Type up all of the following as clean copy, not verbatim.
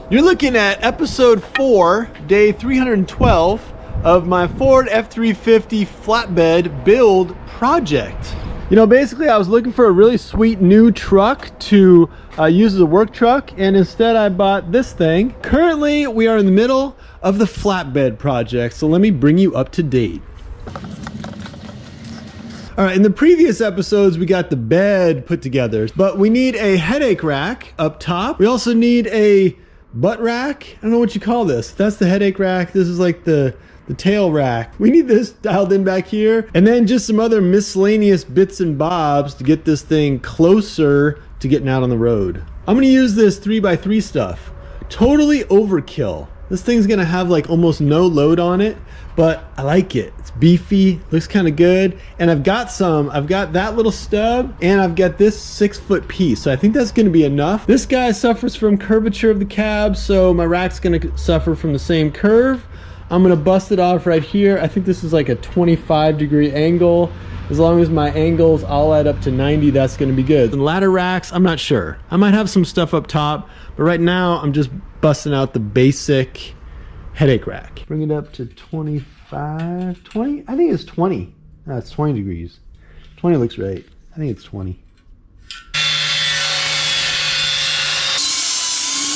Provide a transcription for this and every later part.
You're looking at episode 4, day 312 of my Ford F-350 flatbed build project. You know, basically I was looking for a really sweet new truck to use as a work truck, and instead I bought this thing. Currently we are in the middle of the flatbed project, so let me bring you up to date. All right, in the previous episodes, we got the bed put together, but we need a headache rack up top. We also need a butt rack. I don't know what you call this. That's the headache rack. This is like the tail rack. We need this dialed in back here. And then just some other miscellaneous bits and bobs to get this thing closer to getting out on the road. I'm gonna use this 3x3 stuff. Totally overkill. This thing's gonna have like almost no load on it, but I like it. It's beefy, looks kind of good. And I've got that little stub, and I've got this 6-foot piece. So I think that's gonna be enough. This guy suffers from curvature of the cab, so my rack's gonna suffer from the same curve. I'm gonna bust it off right here. I think this is like a 25-degree angle. As long as my angles all add up to 90, that's gonna be good. The ladder racks, I'm not sure. I might have some stuff up top, but right now I'm just busting out the basic headache rack. Bring it up to 25, 20? I think it's 20. No, it's 20 degrees. 20 looks right. I think it's 20.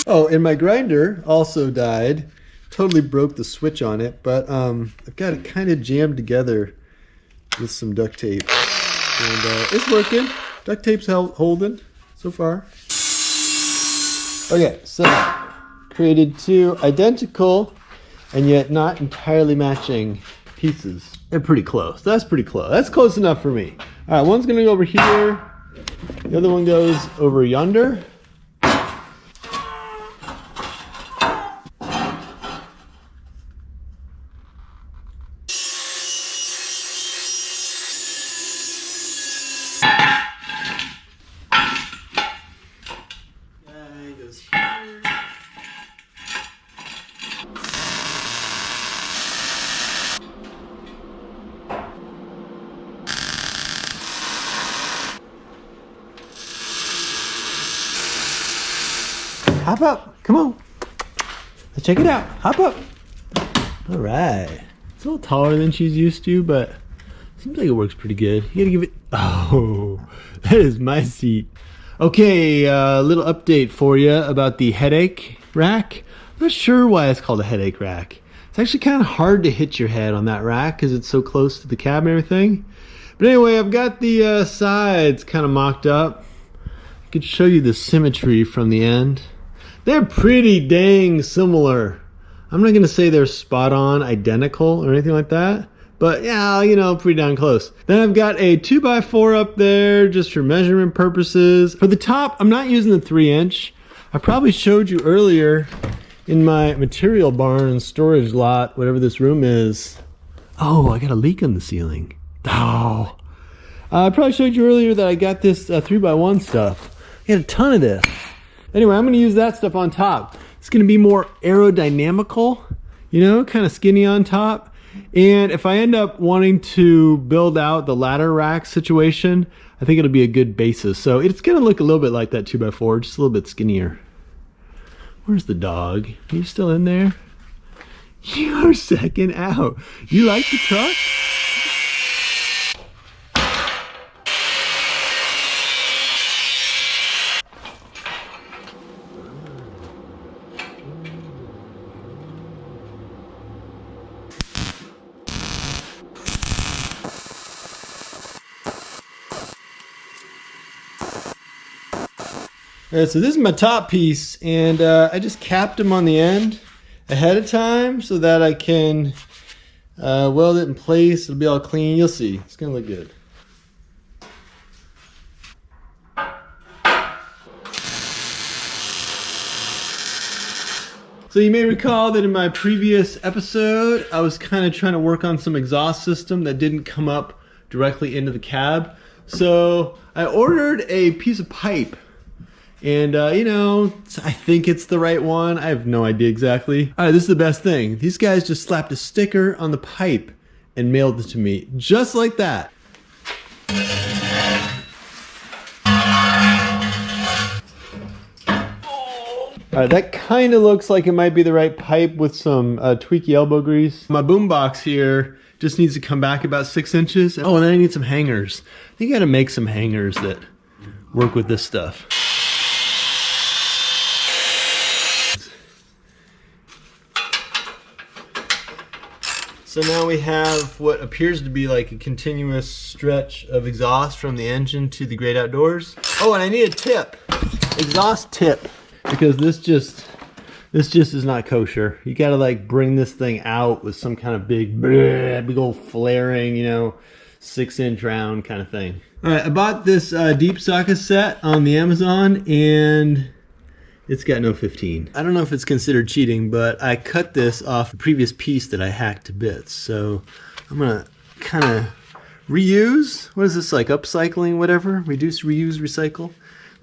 Oh, and my grinder also died. Totally broke the switch on it, but I've got it kind of jammed together with some duct tape. And it's working. Duct tape's holding so far. Okay, so created two identical and yet not entirely matching pieces. They're pretty close. That's pretty close. That's close enough for me. All right, one's gonna go over here. The other one goes over yonder. Hop up, come on. Let's check it out, hop up. All right, it's a little taller than she's used to, but seems like it works pretty good. You gotta give it, oh, that is my seat. Okay, a little update for you about the headache rack. I'm not sure why it's called a headache rack. It's actually kind of hard to hit your head on that rack because it's so close to the cab and everything. But anyway, I've got the sides kind of mocked up. I could show you the symmetry from the end. They're pretty dang similar. I'm not gonna say they're spot on identical or anything like that, but yeah, you know, pretty darn close. Then I've got a 2x4 up there just for measurement purposes. For the top, I'm not using the 3-inch. I probably showed you earlier in my material barn and storage lot, whatever this room is. Oh, I got a leak on the ceiling. Oh. I probably showed you earlier that I got this 3x1 stuff. I got a ton of this. Anyway, I'm gonna use that stuff on top. It's gonna be more aerodynamical, you know, kind of skinny on top. And if I end up wanting to build out the ladder rack situation, I think it'll be a good basis. So it's gonna look a little bit like that 2x4, just a little bit skinnier. Where's the dog? Are you still in there? You are second out. You like the truck? All right, so this is my top piece, and I just capped them on the end ahead of time so that I can weld it in place. It'll be all clean. You'll see. It's gonna look good. So you may recall that in my previous episode, I was kind of trying to work on some exhaust system that didn't come up directly into the cab. So I ordered a piece of pipe. And, you know, I think it's the right one. I have no idea exactly. All right, this is the best thing. These guys just slapped a sticker on the pipe and mailed it to me. Just like that. All right, that kind of looks like it might be the right pipe with some tweaky elbow grease. My boom box here just needs to come back about 6 inches. Oh, and then I need some hangers. I think I gotta make some hangers that work with this stuff. So now we have what appears to be like a continuous stretch of exhaust from the engine to the great outdoors. Oh, and I need a tip, exhaust tip, because this just is not kosher. You gotta like bring this thing out with some kind of big old flaring, you know, 6-inch round kind of thing. All right, I bought this deep socket set on the Amazon, and it's got no 15. I don't know if it's considered cheating, but I cut this off the previous piece that I hacked to bits. So I'm gonna kind of reuse. What is this, like upcycling, whatever? Reduce, reuse, recycle.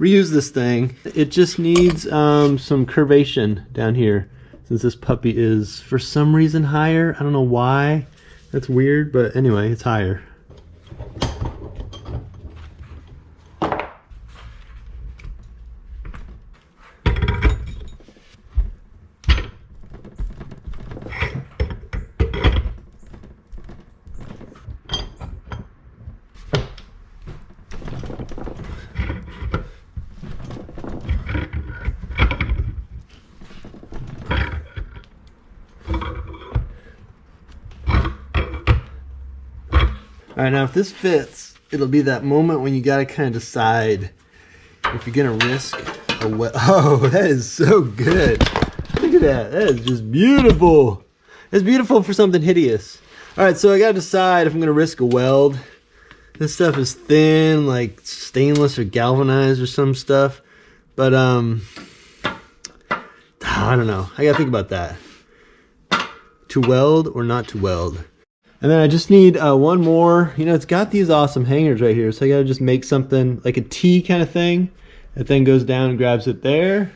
Reuse this thing. It just needs some curvation down here, since this puppy is for some reason higher. I don't know why. That's weird, but anyway, it's higher. All right, now if this fits, it'll be that moment when you gotta kind of decide if you're gonna risk a oh, that is so good. Look at that, that is just beautiful. It's beautiful for something hideous. All right, so I gotta decide if I'm gonna risk a weld. This stuff is thin, like stainless or galvanized or some stuff. But I don't know, I gotta think about that. To weld or not to weld. And then I just need one more. You know, it's got these awesome hangers right here, so I gotta just make something like a T kind of thing that then goes down and grabs it there.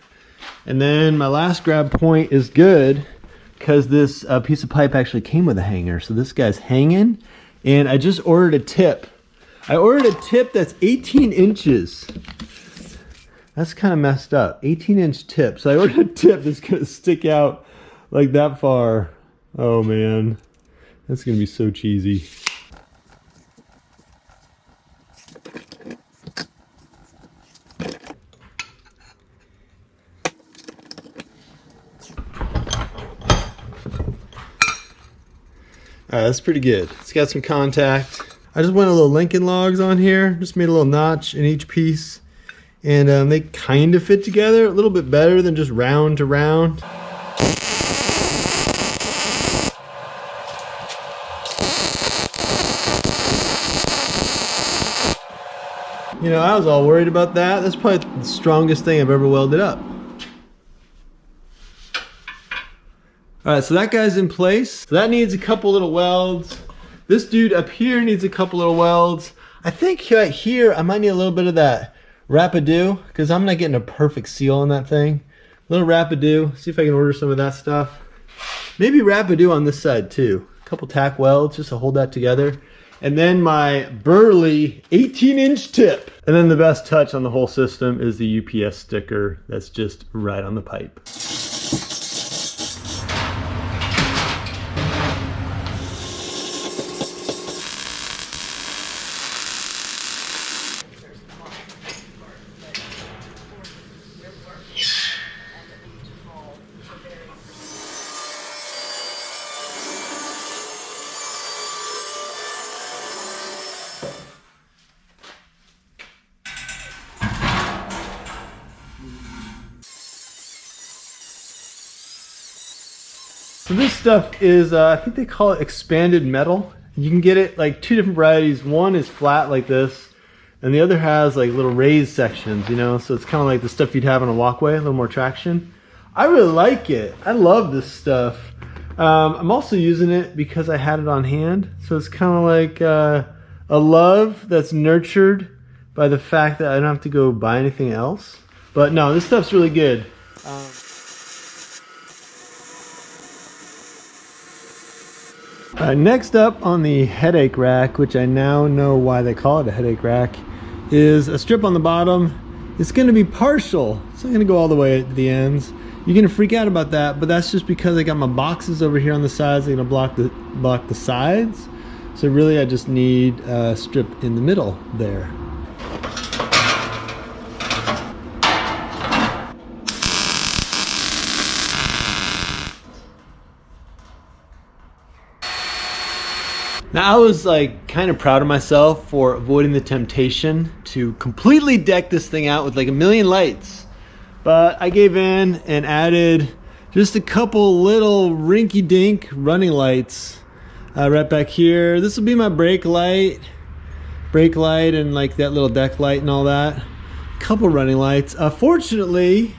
And then my last grab point is good because this piece of pipe actually came with a hanger. So this guy's hanging, and I just ordered a tip. I ordered a tip that's 18 inches. That's kind of messed up, 18-inch tip. So I ordered a tip that's gonna stick out like that far. Oh man. That's gonna be so cheesy. Alright, that's pretty good. It's got some contact. I just went a little Lincoln logs on here, just made a little notch in each piece. And they kind of fit together a little bit better than just round to round. You know, I was all worried about that. That's probably the strongest thing I've ever welded up. All right, so that guy's in place. So that needs a couple little welds. This dude up here needs a couple little welds. I think right here, I might need a little bit of that Rapido, because I'm not getting a perfect seal on that thing. A little Rapido, see if I can order some of that stuff. Maybe Rapido on this side too. A couple tack welds just to hold that together. And then my burly 18-inch tip. And then the best touch on the whole system is the UPS sticker that's just right on the pipe. So this stuff is, I think they call it expanded metal. You can get it like two different varieties. One is flat like this, and the other has like little raised sections, you know? So it's kind of like the stuff you'd have on a walkway, a little more traction. I really like it. I love this stuff. I'm also using it because I had it on hand. So it's kind of like a love that's nurtured by the fact that I don't have to go buy anything else. But no, this stuff's really good. Next up on the headache rack, which I now know why they call it a headache rack, is a strip on the bottom. It's going to be partial. It's not going to go all the way to the ends. You're gonna freak out about that, but that's just because I got my boxes over here on the sides. They're gonna block the sides. So really I just need a strip in the middle there. Now I was like kind of proud of myself for avoiding the temptation to completely deck this thing out with like a million lights. But I gave in and added just a couple little rinky-dink running lights right back here. This will be my brake light and like that little deck light and all that. A couple running lights. Fortunately,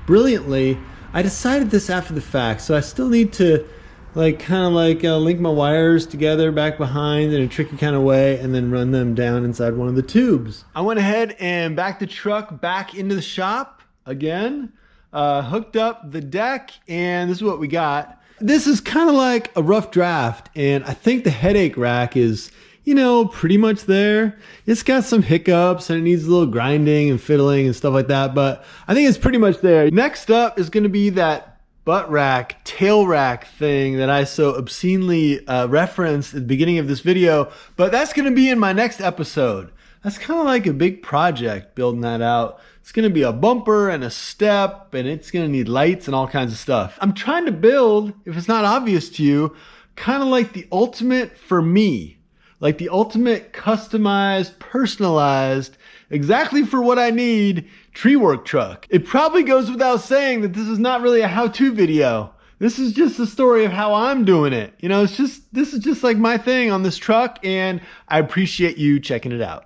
brilliantly, I decided this after the fact, so I still need to like kind of like link my wires together back behind in a tricky kind of way and then run them down inside one of the tubes. I went ahead and backed the truck back into the shop again, hooked up the deck, and this is what we got. This is kind of like a rough draft, and I think the headache rack is, you know, pretty much there. It's got some hiccups and it needs a little grinding and fiddling and stuff like that, but I think it's pretty much there. Next up is going to be that butt rack, tail rack thing that I so obscenely referenced at the beginning of this video, but that's going to be in my next episode. That's kind of like a big project, building that out. It's going to be a bumper and a step, and it's going to need lights and all kinds of stuff. I'm trying to build, if it's not obvious to you, kind of like the ultimate for me. Like the ultimate customized, personalized, exactly for what I need, tree work truck. It probably goes without saying that this is not really a how-to video. This is just the story of how I'm doing it. You know, this is just like my thing on this truck, and I appreciate you checking it out.